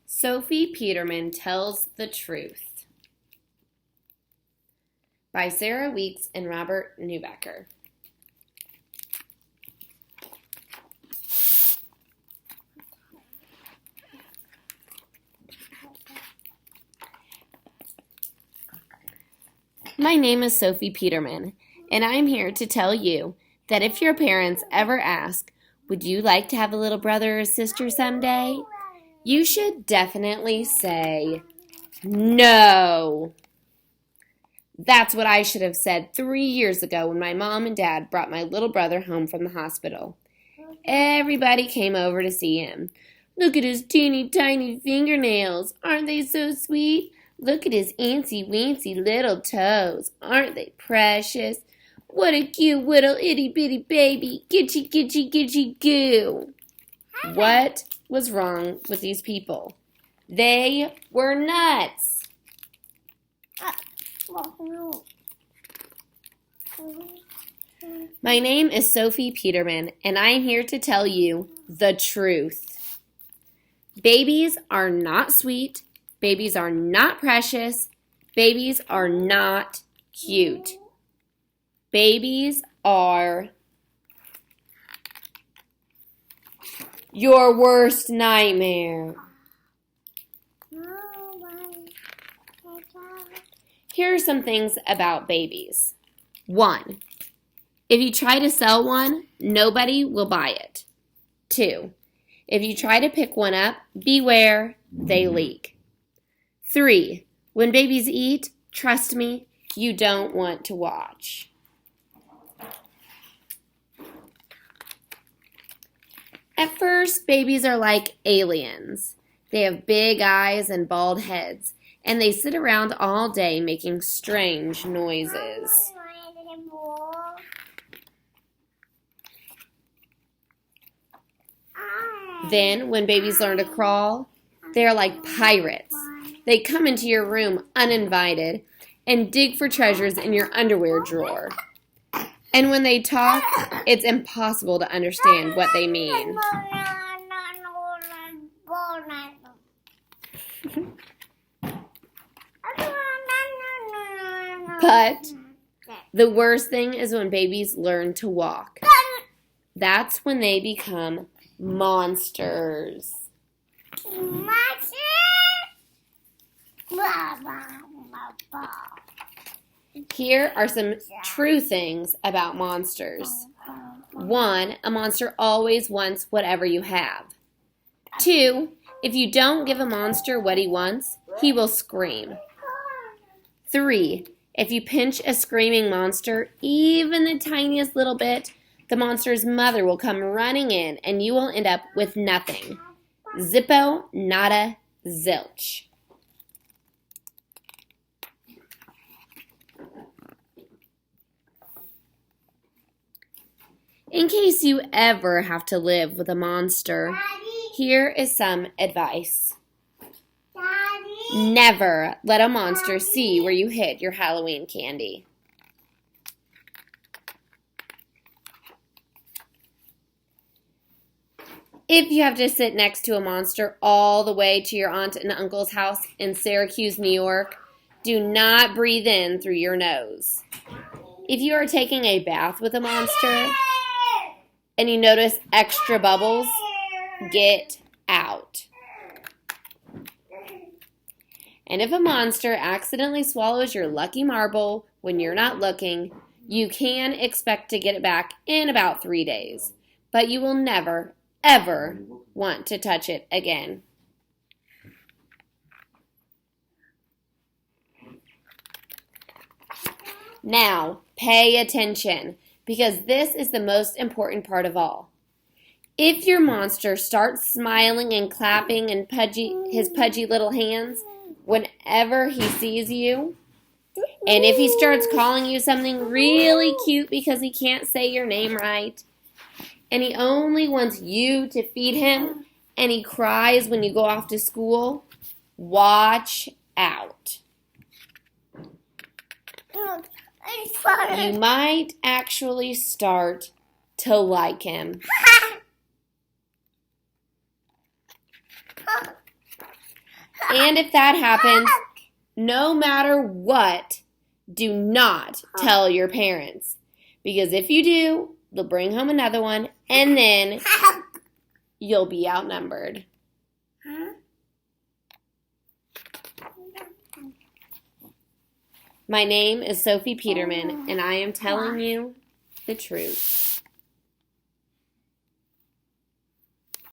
Sophie Peterman Tells the Truth by Sarah Weeks and Robert Neubecker. My name is Sophie Peterman, and I'm here to tell you that if your parents ever ask, would you like to have a little brother or sister someday? You should definitely say no. That's what I should have said 3 years ago when my mom and dad brought my little brother home from the hospital. Everybody came over to see him. Look at his teeny tiny fingernails. Aren't they so sweet? Look at his antsy-weensy little toes. Aren't they precious? What a cute little itty-bitty baby. Gitchy, gitchy, gitchy, goo. What was wrong with these people? They were nuts. My name is Sophie Peterman, and I am here to tell you the truth. Babies are not sweet. Babies are not precious. Babies are not cute. Babies are your worst nightmare. Here are some things about babies. 1, if you try to sell one, nobody will buy it. 2, if you try to pick one up, beware, they leak. 3, when babies eat, trust me, you don't want to watch. At first, babies are like aliens. They have big eyes and bald heads, and they sit around all day making strange noises. Then, when babies learn to crawl, they are like pirates. They come into your room uninvited and dig for treasures in your underwear drawer. And when they talk, it's impossible to understand what they mean. But the worst thing is when babies learn to walk. That's when they become monsters. Here are some true things about monsters. 1, a monster always wants whatever you have. 2, if you don't give a monster what he wants, he will scream. 3, if you pinch a screaming monster, even the tiniest little bit, the monster's mother will come running in and you will end up with nothing. Zippo, nada, zilch. In case you ever have to live with a monster, here is some advice. Never let a monster see where you hid your Halloween candy. If you have to sit next to a monster all the way to your aunt and uncle's house in Syracuse, New York, do not breathe in through your nose. If you are taking a bath with a monster and you notice extra bubbles, get out. And if a monster accidentally swallows your lucky marble when you're not looking, you can expect to get it back in about 3 days. But you will never, ever want to touch it again. Now, pay attention, because this is the most important part of all. If your monster starts smiling and clapping and his pudgy little hands whenever he sees you, and if he starts calling you something really cute because he can't say your name right, and he only wants you to feed him, and he cries when you go off to school, watch out. You might actually start to like him. And if that happens, no matter what, do not tell your parents. Because if you do, they'll bring home another one, and then you'll be outnumbered. My name is Sophie Peterman, and I am telling you the truth.